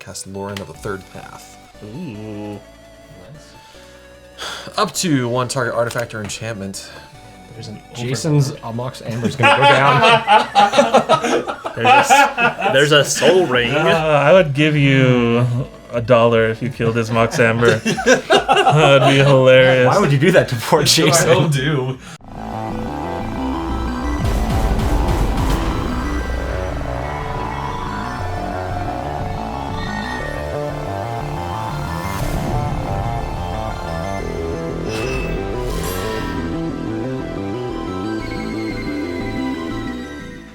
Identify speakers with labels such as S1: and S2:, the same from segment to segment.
S1: cast Lauren of the Third Path.
S2: Ooh.
S1: Up to 1 target artifact or enchantment.
S3: There's an Jason's Mox Amber's gonna go down.
S2: There's a soul ring.
S4: I would give you $1 if you killed his Mox Amber. That would be hilarious.
S3: Why would you do that to poor Jason?
S1: I will do.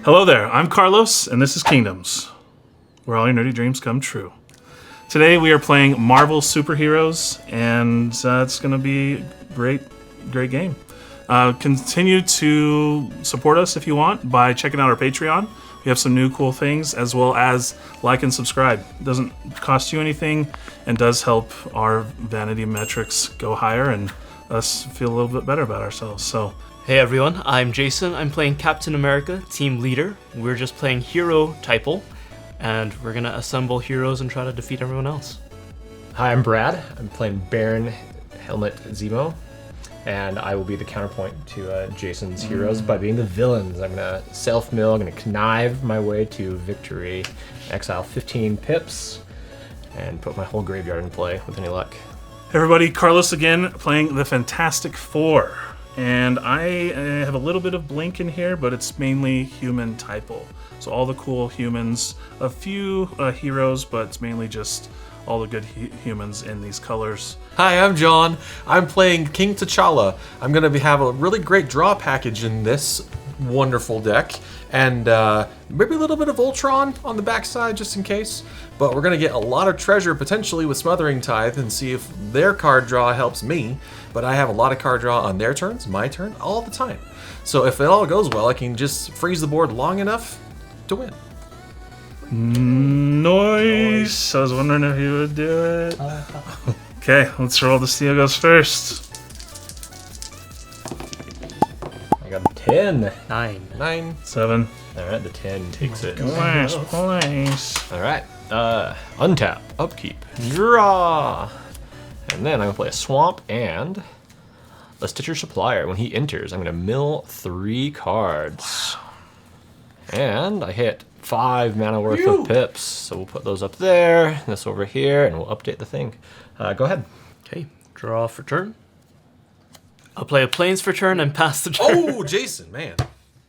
S4: Hello there, I'm Carlos, and this is Kingdoms, where all your nerdy dreams come true. Today we are playing Marvel Superheroes, and it's going to be a great game. Continue to support us if you want by checking out our Patreon. We have some new cool things, as well as like and subscribe. It doesn't cost you anything, and does help our vanity metrics go higher and us feel a little bit better about ourselves. So.
S2: Hey everyone, I'm Jason. I'm playing Captain America, Team Leader. We're just playing Hero Typal, and we're gonna assemble heroes and try to defeat everyone else.
S3: Hi, I'm Brad. I'm playing Baron Helmet Zemo, and I will be the counterpoint to Jason's heroes by being the villains. I'm gonna self-mill, I'm gonna connive my way to victory, exile 15 pips, and put my whole graveyard in play with any luck.
S4: Hey everybody, Carlos again, playing the Fantastic Four. And I have a little bit of Blink in here, but it's mainly human typal. So all the cool humans, a few heroes, but it's mainly just all the good humans in these colors.
S1: Hi, I'm John. I'm playing King T'Challa. I'm going to have a really great draw package in this wonderful deck, and maybe a little bit of Ultron on the backside just in case. But we're going to get a lot of treasure potentially with Smothering Tithe and see if their card draw helps me. But I have a lot of card draw on their turns, my turn, all the time. So if it all goes well, I can just freeze the board long enough to win.
S4: Nice. I was wondering if you would do it. Okay, let's roll. The steel goes first.
S3: I got a 10.
S2: 9.
S4: 7.
S3: All right, the 10 takes it.
S4: Nice.
S3: All right, untap, upkeep, draw. And then I'm gonna play a Swamp and a Stitcher Supplier. When he enters, I'm gonna mill 3 cards. And I hit 5 mana worth of pips. So we'll put those up there, this over here, and we'll update the thing. Go ahead.
S2: Okay, draw for turn. I'll play a Plains for turn and pass the turn.
S1: Oh, Jason, man.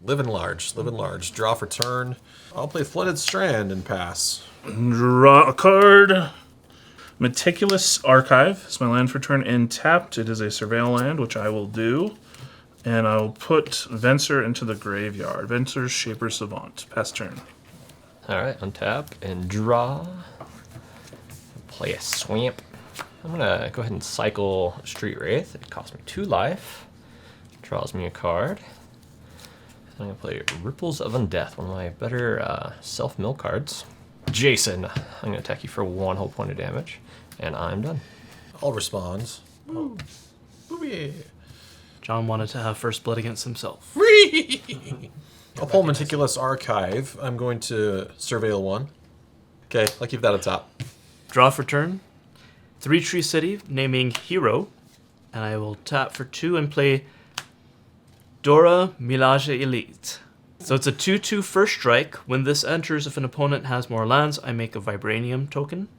S1: Living large, living large. Draw for turn. I'll play Flooded Strand and pass.
S4: Draw a card. Meticulous Archive is my land for turn and tapped. It is a surveil land, which I will do. And I'll put Venser into the graveyard. Venser's Shaper Savant. Pass turn.
S3: All right, untap and draw. Play a Swamp. I'm gonna go ahead and cycle Street Wraith. It costs me 2 life. Draws me a card. I'm gonna play Ripples of Undeath, one of my better self-mill cards. Jason, I'm gonna attack you for 1 whole point of damage, and I'm done.
S1: I'll respond. Ooh, yeah.
S2: John wanted to have first blood against himself.
S1: I'll pull Meticulous Archive. I'm going to surveil 1. Okay, I'll keep that on top.
S2: Draw for turn. 3 Tree City, naming Hero, and I will tap for 2 and play Dora Milaje Elite. So it's a 2/2 first strike. When this enters, if an opponent has more lands, I make a Vibranium token.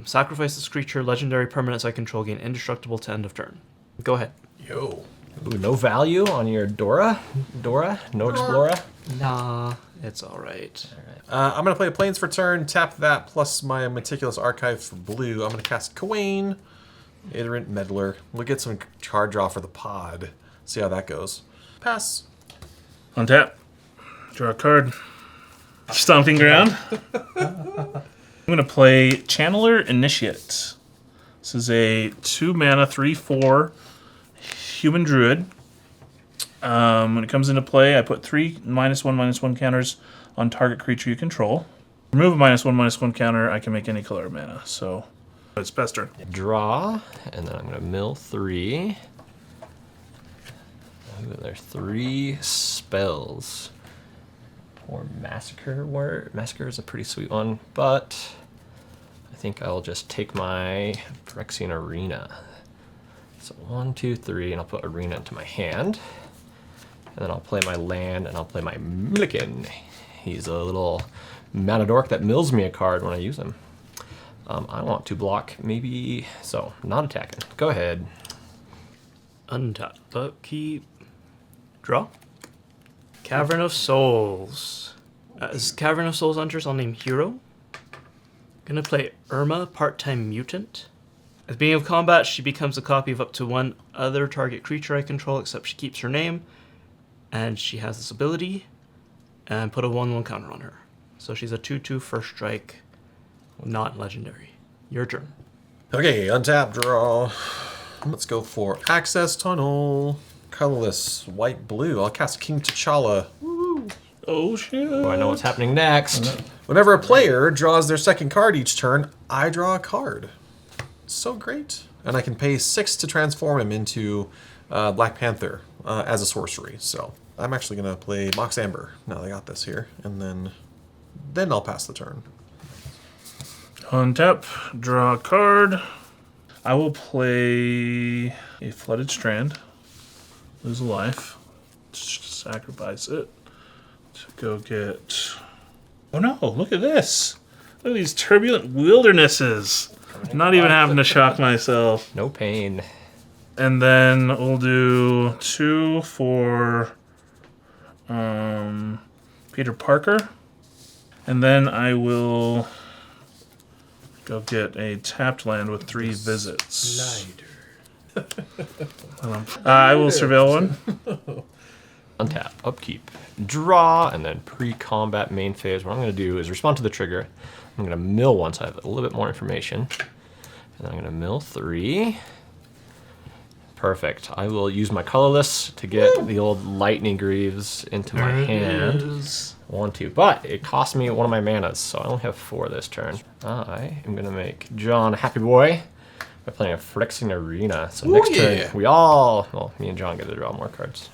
S2: Sacrifice this creature, legendary permanents I control gain indestructible to end of turn. Go ahead.
S1: Yo.
S3: Ooh, no value on your Dora? Dora? No Explorer?
S2: Nah, it's alright.
S1: I'm going to play a Plains for turn, tap that, plus my Meticulous Archive for blue. I'm going to cast Kawain, Iterant Meddler. We'll get some card draw for the pod. See how that goes. Pass.
S4: Untap. Draw a card. Stomping Ground. I'm going to play Channeler Initiate. This is a 2 mana, 3/4 human druid. When it comes into play, I put 3 -1/-1 counters on target creature you control. Remove a -1/-1 counter, I can make any color of mana. So it's best turn.
S3: Draw, and then I'm gonna mill 3. Ooh, there are 3 spells. for Massacre. Massacre is a pretty sweet one, but I think I'll just take my Phyrexian Arena. So 1, 2, 3, and I'll put Arena into my hand. And then I'll play my land, and I'll play my Milliken. He's a little mana dork that mills me a card when I use him. I want to block, maybe, so not attacking. Go ahead.
S2: Untap, upkeep, draw. Cavern of Souls. As Cavern of Souls enters, I'll name Hero. Gonna play Irma, part-time mutant. At the beginning of combat, she becomes a copy of up to one other target creature I control, except she keeps her name. And she has this ability, and put a 1/1 counter on her. So she's a 2/2 first strike, not legendary. Your turn.
S1: Okay, untap, draw. Let's go for Access Tunnel. Colorless, white, blue. I'll cast King T'Challa.
S4: Oh shit!
S3: Oh, I know what's happening next.
S1: Whenever a player draws their second card each turn, I draw a card. So great. And I can pay 6 to transform him into Black Panther as a sorcery. So I'm actually going to play Mox Amber. Now I got this here. And then I'll pass the turn.
S4: Untap, draw a card. I will play a Flooded Strand. Lose a life. Sacrifice it to go get... Oh no, look at this. Look at these turbulent wildernesses. Not even having to shock myself.
S3: No pain.
S4: And then we'll do 2 for Peter Parker. And then I will go get a tapped land with 3 visits. I will surveil one.
S3: Untap, upkeep, draw, and then pre-combat main phase. What I'm going to do is respond to the trigger. I'm going to mill one so I have a little bit more information. And then I'm going to mill 3. Perfect. I will use my colorless to get the old lightning greaves into my hand. 1, 2. But it cost me one of my manas, so I only have 4 this turn. I am going to make John a happy boy by playing a Phyrexian Arena. So next turn, well, me and John get to draw more cards.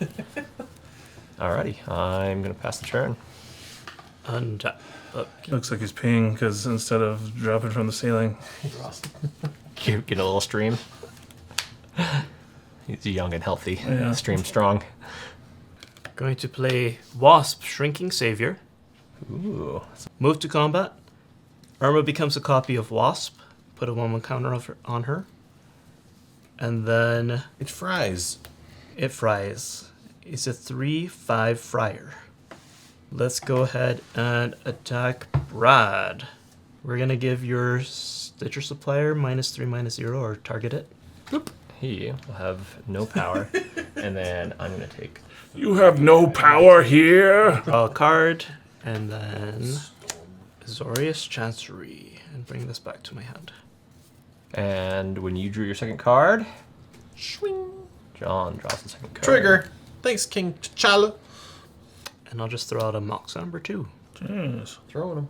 S3: Alrighty, I'm going to pass the turn.
S2: Untap, upkeep.
S4: Looks like he's peeing because instead of dropping from the ceiling.
S3: Get a little stream. He's young and healthy.
S4: Yeah.
S3: Stream strong.
S2: Going to play Wasp, Shrinking Savior.
S3: Ooh.
S2: Move to combat. Irma becomes a copy of Wasp. Put a 1/1 counter on her. And then
S1: It fries.
S2: it fries. It's a 3/5 fryer. Let's go ahead and attack Brad. We're gonna give your Stitcher Supplier -3/-0 or target it.
S3: Boop. He will have no power. And then I'm going to take...
S4: You have no power here.
S2: Draw a card, and then Azorius Chancery, and bring this back to my hand.
S3: And when you drew your second card,
S1: Swing.
S3: John draws the second card.
S1: Trigger. Thanks, King T'Challa.
S2: And I'll just throw out a Mox Amber too.
S4: Jeez.
S1: Throwing him.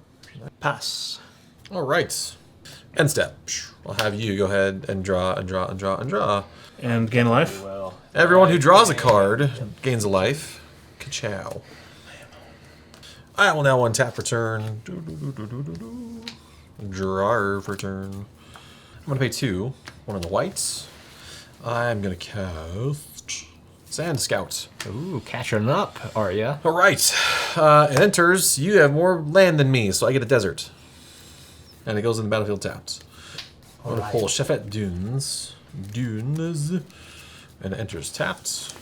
S2: Pass.
S1: All right. End step. I'll have you go ahead and draw and draw and draw and draw.
S4: And gain a life.
S3: Well,
S1: Everyone who draws a card gains a life. Ka-chow. I will now untap for turn. Draw for turn. I'm going to pay 2. One on the whites. I'm going to cast Sand Scout.
S3: ooh, catching up, are ya?
S1: All right. It enters. You have more land than me, so I get a desert. And it goes in the battlefield tapped. I'm going to pull Chefette Dunes. And it enters tapped.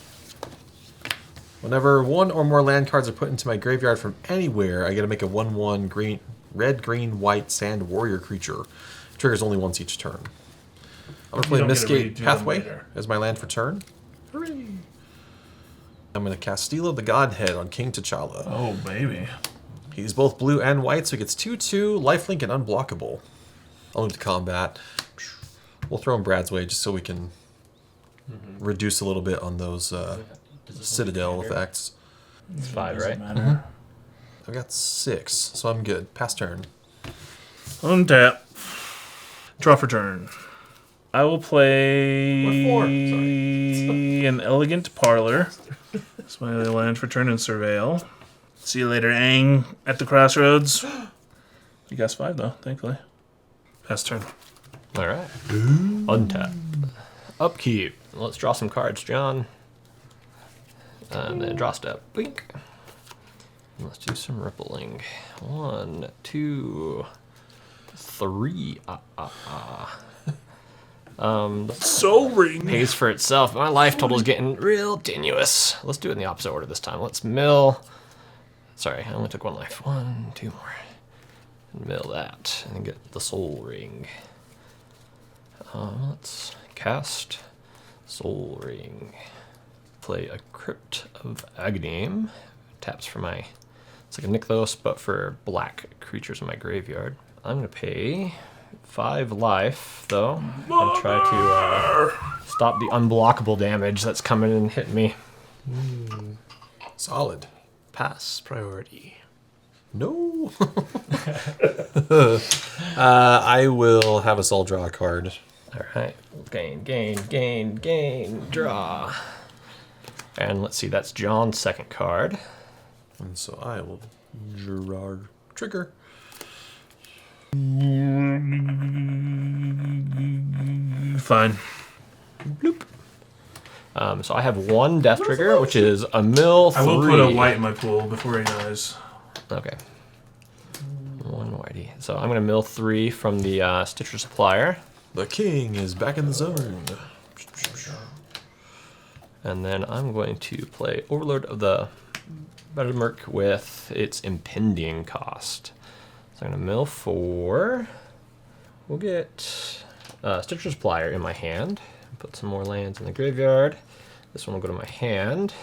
S1: Whenever 1 or more land cards are put into my graveyard from anywhere, I get to make a 1/1 green, red, green, white sand warrior creature. Triggers only once each turn. I'm going to play
S4: don't get to
S1: Mistgate
S4: redo them
S1: Pathway
S4: later.
S1: as my land for turn. Hooray! I'm going to cast Steel of the Godhead on King T'Challa.
S4: Oh, baby.
S1: He's both blue and white, so he gets 2/2, lifelink, and unblockable. I'll move to combat. We'll throw him Brad's way just so we can reduce a little bit on those Citadel effects.
S3: It's 5, right?
S4: Matter.
S1: I've got 6, so I'm good. Pass turn.
S4: Untap. Draw for turn. I will play
S1: What for? Sorry.
S4: an Elegant Parlor. That's my land for turn and surveil. See you later, Aang, at the crossroads. You guessed 5, though, thankfully. Pass turn.
S3: All right. Untap. Upkeep. Let's draw some cards, John. And then draw step. Blink. And let's do some rippling. 1, 2, 3.
S4: Soul Ring.
S3: Pays for itself. My life total is getting real tenuous. Let's do it in the opposite order this time. Let's mill. Sorry, I only took 1 life. 1, 2 more. And mill that. And then get the Soul Ring. Let's cast Soul Ring. Play a Crypt of Aghanim. Taps for my... It's like a Nykthos, but for black creatures in my graveyard. I'm going to pay 5 life, though, and try to stop the unblockable damage that's coming and hitting me.
S1: Solid.
S2: Pass priority.
S1: No. I will have us all draw a card.
S3: All right. Gain, draw. And let's see, that's John's second card.
S1: And so I will draw trigger.
S4: Fine.
S3: Bloop. So I have 1 death trigger, which is a mill 3.
S4: I will put a white in my pool before he dies.
S3: Okay. 1 whitey. So I'm going to mill 3 from the Stitcher Supplier.
S1: The king is back in the zone.
S3: And then I'm going to play Overlord of the Bettermerk with its impending cost. So I'm going to mill 4. We'll get Stitcher's Plier in my hand. Put some more lands in the graveyard. This one will go to my hand.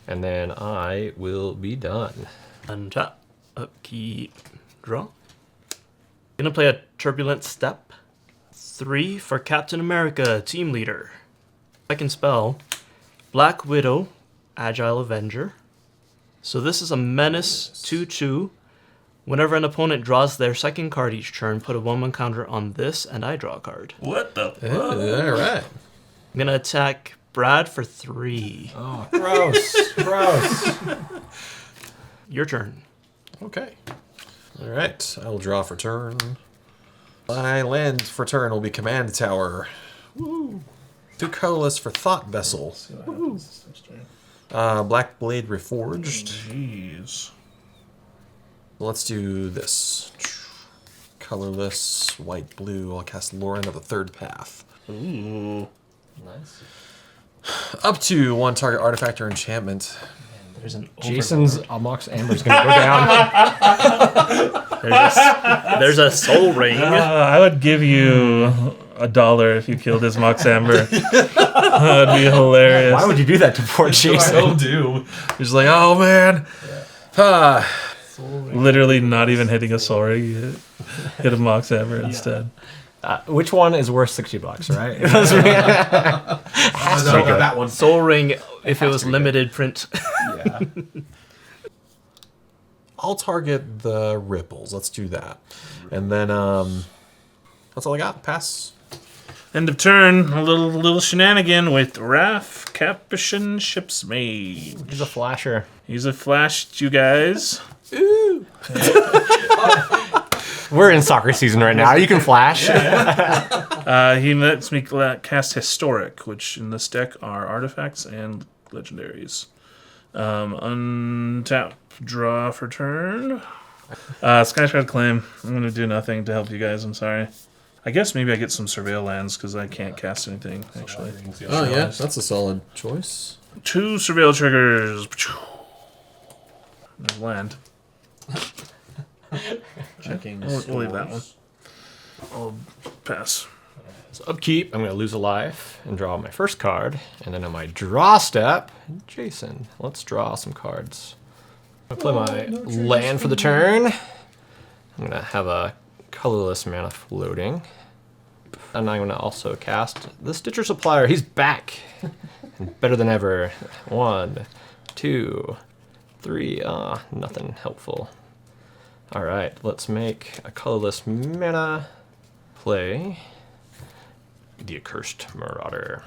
S3: And then I will be done.
S2: Untap, upkeep, draw. Gonna play a Turbulent Step. 3 for Captain America, Team Leader. Second spell, Black Widow, Agile Avenger. So this is a Menace 2/2. Whenever an opponent draws their second card each turn, put a 1/1 counter on this, and I draw a card.
S4: What the fuck?
S1: All right.
S2: I'm gonna attack Brad for 3.
S3: Oh, gross. Gross.
S2: Your turn.
S1: Okay. All right. I will draw for turn. My land for turn will be Command Tower. Woo. 2 colorless for Thought Vessel. Black Blade Reforged.
S4: Jeez.
S1: Let's do this. Colorless, white, blue. I'll cast Lauren of the Third Path.
S4: Ooh.
S3: Nice.
S1: Up to 1 target artifact or enchantment.
S2: There's an
S3: Jason's Mox Amber is going to go down.
S2: There's a Soul Ring.
S4: I would give you $1 if you killed his Mox Amber. That would be hilarious.
S3: Why would you do that to poor Jason?
S1: I'll do. He's like, oh man.
S4: Literally not even hitting a soul ring. You hit a Mox Amber instead.
S3: Which one is worth $60, right?
S1: That one.
S2: Soul Ring, if it was limited print.
S3: Yeah.
S1: I'll target the ripples. Let's do that. And then that's all I got. Pass.
S4: End of turn. A little shenanigan with Raph Capuchin Ship's Mage.
S3: He's a flasher.
S4: He's a flash, you guys.
S1: Ooh.
S3: We're in soccer season right now. You can flash.
S4: He lets me cast Historic, which in this deck are artifacts and legendaries. Untap, draw for turn. Skyshroud Claim. I'm going to do nothing to help you guys. I'm sorry. I guess maybe I get some Surveil lands because I can't cast anything, actually.
S1: Oh, yeah. That's a solid choice.
S4: 2 Surveil triggers. There's land.
S1: Checking.
S4: We'll leave that one. I'll pass.
S3: So upkeep, I'm going to lose a life and draw my first card. And then on my draw step, Jason, let's draw some cards. I'm going to play my land for the turn. I'm going to have a colorless mana floating. And I'm going to also cast the Stitcher Supplier. He's back. And better than ever. 1, 2, 3. Nothing helpful. All right, let's make a colorless mana play the Accursed Marauder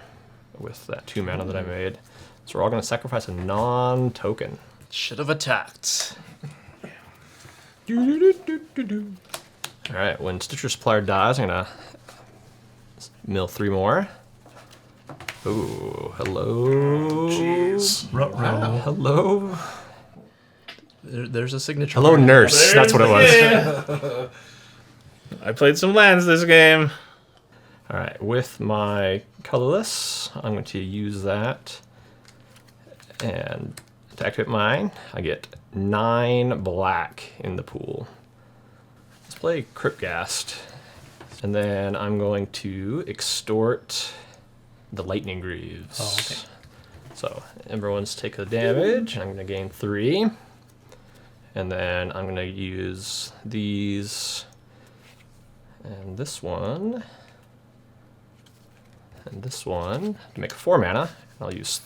S3: with that 2 mana that I made. So we're all going to sacrifice a non-token.
S2: Should have attacked.
S3: All right, when Stitcher Supplier dies, I'm gonna mill 3 more. Ooh, hello.
S4: Jeez.
S1: Wow.
S3: Hello.
S2: There's a signature.
S3: Hello,
S2: card.
S3: nurse. That's what it was.
S4: I played some lands this game.
S3: All right, with my colorless, I'm going to use that. And to activate mine, I get 9 black in the pool. Let's play Cryptghast. And then I'm going to extort the Lightning Greaves.
S2: Oh, okay.
S3: So everyone's take the damage. I'm going to gain 3. And then I'm going to use these and this one. And this one to make 4 mana. I'll use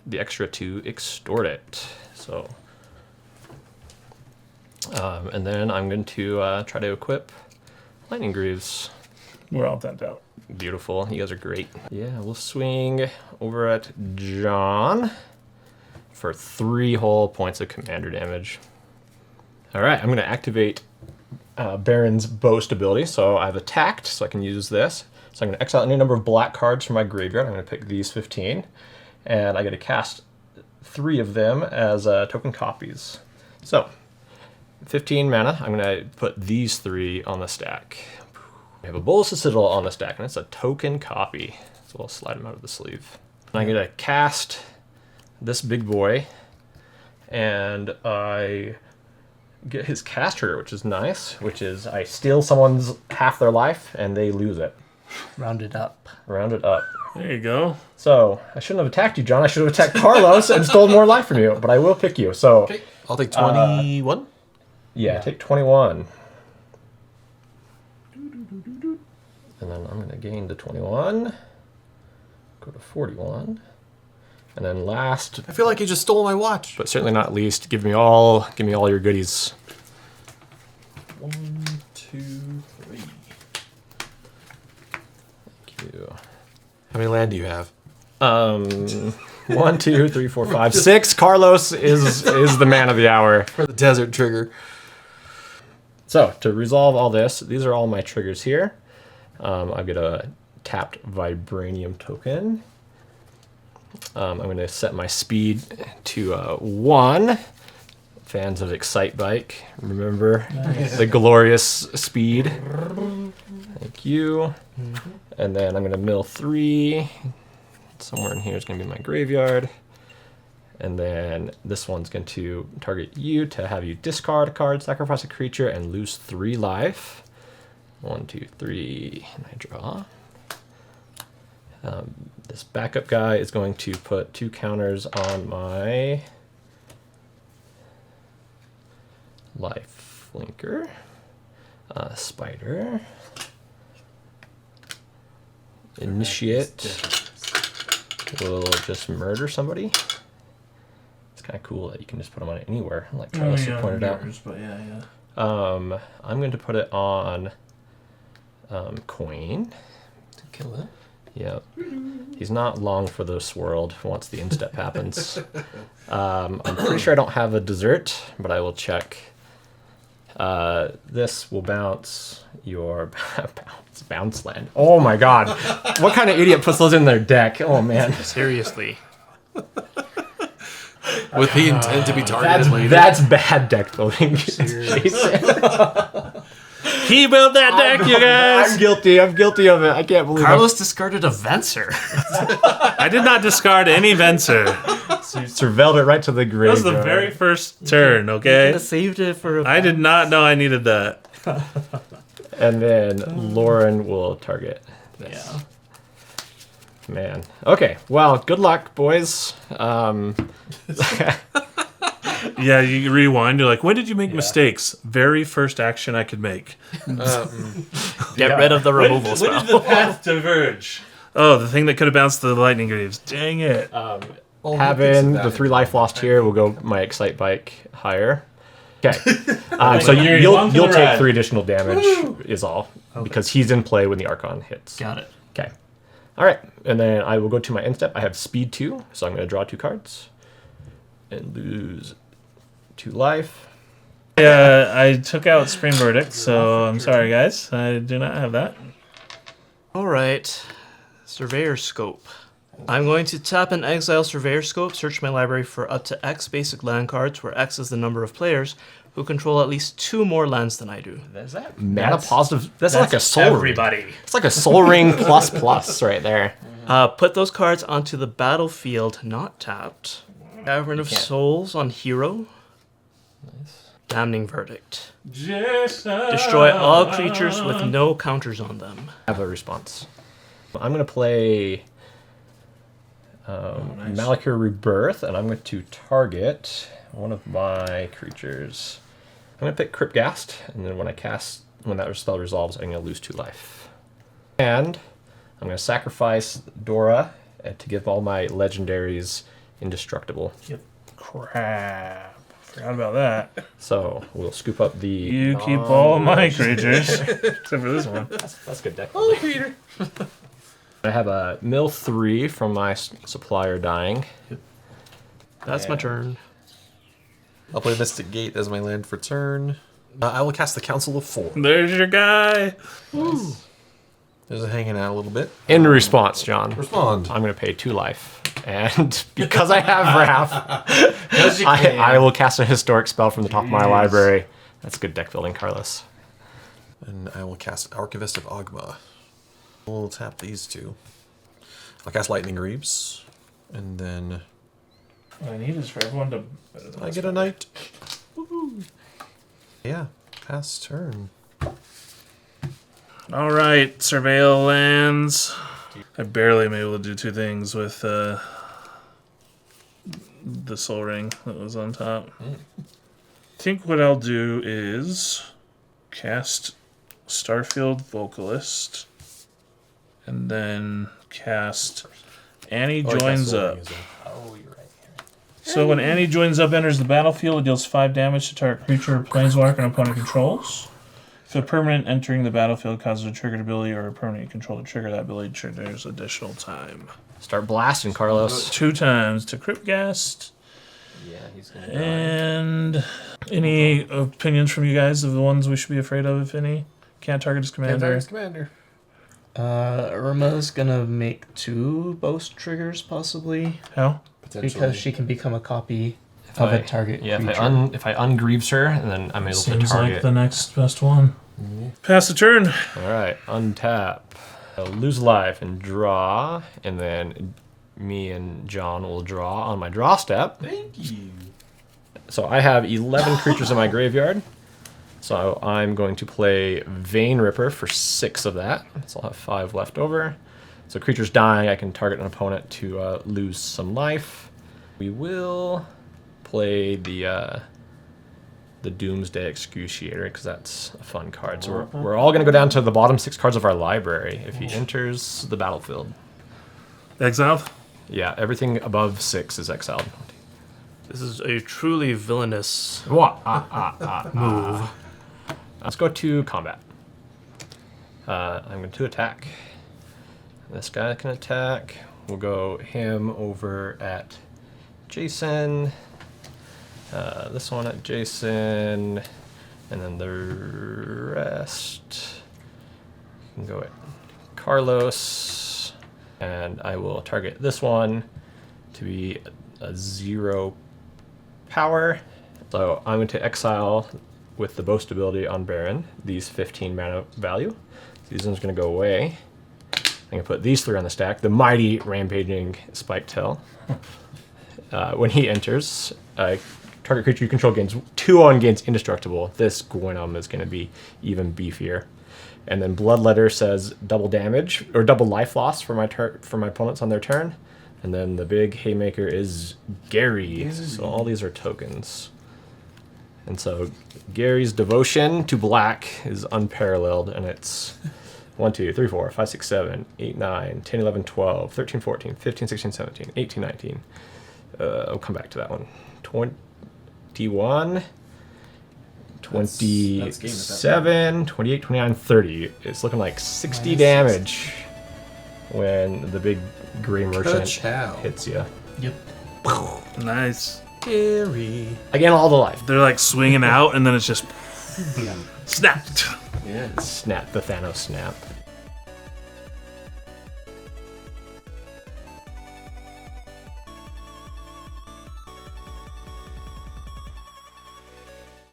S3: the extra to extort it. So, and then I'm going to try to equip Lightning Greaves.
S4: We're all tapped out.
S3: Beautiful. You guys are great. Yeah, we'll swing over at John for 3 whole points of commander damage. All right, I'm going to activate Baron's Boast ability. So I've attacked, so I can use this. So I'm going to exile any number of black cards from my graveyard. I'm going to pick these 15. And I get to cast 3 of them as token copies. So, 15 mana. I'm going to put these 3 on the stack. I have a Bolas's Citadel on the stack, and it's a token copy. So I'll slide them out of the sleeve. And I'm going to cast this big boy. And I get his cast trigger, which is nice. Which is I steal someone's half their life, and they lose it.
S2: Round it up.
S3: Round it up.
S4: There you go.
S3: So, I shouldn't have attacked you, John. I should have attacked Carlos and stole more life from you. But I will pick you. So,
S1: Okay, I'll take 21.
S3: yeah, take 21. And then I'm going to gain to 21. Go to 41. And then last,
S1: I feel like you just stole my watch.
S3: but certainly not least, give me all your goodies.
S1: 1, 2, 3.
S3: Thank you.
S1: How many land do you have?
S3: 1, 2, 3, 4, 5, 6. Carlos is the man of the hour.
S1: For the desert trigger.
S3: So to resolve all this, these are all my triggers here. I've got a tapped Vibranium token. I'm going to set my speed to 1. Fans of Excite Bike, remember the glorious speed. Thank you. And then I'm going to mill 3. Somewhere in here is going to be my graveyard. And then this one's going to target you to have you discard a card, sacrifice a creature, and lose 3 life. 1, 2, 3, and I draw. This backup guy is going to put 2 counters on my life flinker. Spider. Initiate will just murder somebody. It's kind of cool that you can just put them on it anywhere, like Charles pointed out.
S4: But yeah.
S3: I'm going to put it on Coin.
S1: To kill it?
S3: Yep. He's not long for this world once the instep happens. I'm pretty sure I don't have a dessert, but I will check. This will bounce your bounce land. Oh my god. What kind of idiot puts those in their deck? Oh man.
S2: Seriously.
S1: With the intent to be targeted later.
S3: That's bad deck building. Jason.
S4: He built that deck, you guys!
S3: I'm guilty of it. I can't believe
S2: Carlos discarded a Venser.
S4: I did not discard any Venser.
S3: So you surveilled it right to the grave.
S4: That was the very first turn, okay?
S2: I saved it for
S4: I did not know I needed that.
S3: And then Lauren will target this.
S2: Yeah.
S3: Man. Okay. Well, good luck, boys.
S4: Yeah, you rewind. You're like, when did you make mistakes? Very first action I could make.
S2: Get rid of the removal
S4: When
S2: spell.
S4: did the path diverge? Oh, the thing that could have bounced the lightning greaves. Dang it.
S3: Having the 3 life lost here, will go my Excite Bike higher. Okay. So you'll take
S4: ride.
S3: 3 additional damage is all. Because he's in play when the Archon hits.
S2: Got it.
S3: Okay. All right. And then I will go to my end step. I have speed 2, so I'm going to draw 2 cards. and lose 2 life.
S4: Yeah, I took out Spring Verdict, so I'm sorry, guys. I do not have that.
S2: All right, Surveyor Scope. I'm going to tap and exile Surveyor Scope, search my library for up to X basic land cards, where X is the number of players who control at least 2 more lands than I do.
S3: Is that mana positive? That's like a soul
S2: everybody.
S3: ring. It's like a soul ring plus right there.
S2: Put those cards onto the battlefield, not tapped. Cavern of Souls on Hero.
S3: Nice.
S2: Damning Verdict.
S4: Jason.
S2: Destroy all creatures with no counters on them.
S3: I have a response. I'm going to play Malakir Rebirth, and I'm going to target one of my creatures. I'm going to pick Cryptghast, and then when that spell resolves, I'm going to lose 2 life. And I'm going to sacrifice Dora to give all my legendaries indestructible.
S4: Yep. Crap. Forgot about that.
S3: So we'll scoop up the...
S4: You keep all my creatures, except for this one.
S3: That's good deck.
S1: Oh, Peter.
S3: I have a mill 3 from my supplier dying.
S2: That's my turn.
S1: I'll play Mystic Gate as my land for turn. I will cast the Council of 4.
S4: There's your guy.
S1: Nice. There's a hanging out a little bit.
S3: In response, John,
S1: Respond.
S3: I'm going to pay 2 life. And because I have Wrath, I will cast a historic spell from the top of my library. That's good deck building, Carlos.
S1: And I will cast Archivist of Ogma. We'll tap these 2. I'll cast Lightning Reaps. And then
S4: What I need is for everyone to...
S1: I get a knight. Woohoo. Yeah, pass turn.
S4: All right, Surveil lands. I barely am able to do 2 things with the Soul Ring that was on top. I think what I'll do is cast Starfield Vocalist and then cast Annie Joins Up.
S3: Oh, you're right.
S4: So when Annie Joins Up enters the battlefield, it deals 5 damage to target creature, planeswalker, and opponent controls. If a permanent entering the battlefield causes a triggered ability or a permanent you control to trigger that ability, triggers additional time.
S3: Start blasting, Carlos.
S4: 2 times to Cryptghast.
S3: Yeah, he's going
S4: And any opinions from you guys of the ones we should be afraid of, if any? Can't target his commander.
S1: Commander.
S2: Irma's gonna make 2 boast triggers, possibly.
S4: How?
S2: Because she can become a copy of a target creature.
S3: if I ungrieves her, then I'm able to
S4: Seems
S3: target.
S4: like the next best one. Pass the turn.
S3: All right, untap. I'll lose life and draw, and then me and John will draw on my draw step.
S1: Thank you.
S3: So I have 11 creatures in my graveyard. So I'm going to play Vein Ripper for 6 of that. So I'll have 5 left over. So creatures dying, I can target an opponent to lose some life. We will play the Doomsday Excruciator because that's a fun card. So we're all going to go down to the bottom 6 cards of our library if he enters the battlefield.
S4: Exiled?
S3: Yeah, everything above 6 is exiled.
S2: This is a truly villainous
S3: What?
S2: move.
S3: Let's go to combat. I'm going to attack. This guy can attack. We'll go him over at Jason. This one at Jason. And then the rest can go at Carlos. And I will target this one to be a 0 power. So I'm going to exile with the boast ability on Baron these 15 mana value. These ones are going to go away. I'm going to put these 3 on the stack. The mighty rampaging Spiketail. When he enters, target creature you control gains 2 on gains indestructible. This Gwynam is going to be even beefier. And then Bloodletter says double damage or double life loss for my opponents on their turn. And then the big haymaker is Gary. So all these are tokens. And so Gary's devotion to black is unparalleled, and it's 1, 2, 3, 4, 5, 6, 7, 8, 9, 10, 11, 12, 13, 14, 15, 16, 17, 18, 19. I'll come back to that one. 21, 27, 28, 29, 30. It's looking like 60 damage when the big green merchant hits you.
S2: Yep.
S4: Nice.
S1: Scary.
S3: Again, all the life.
S4: They're like swinging out, and then it's just snapped.
S1: Yeah.
S3: Snap, the Thanos snap.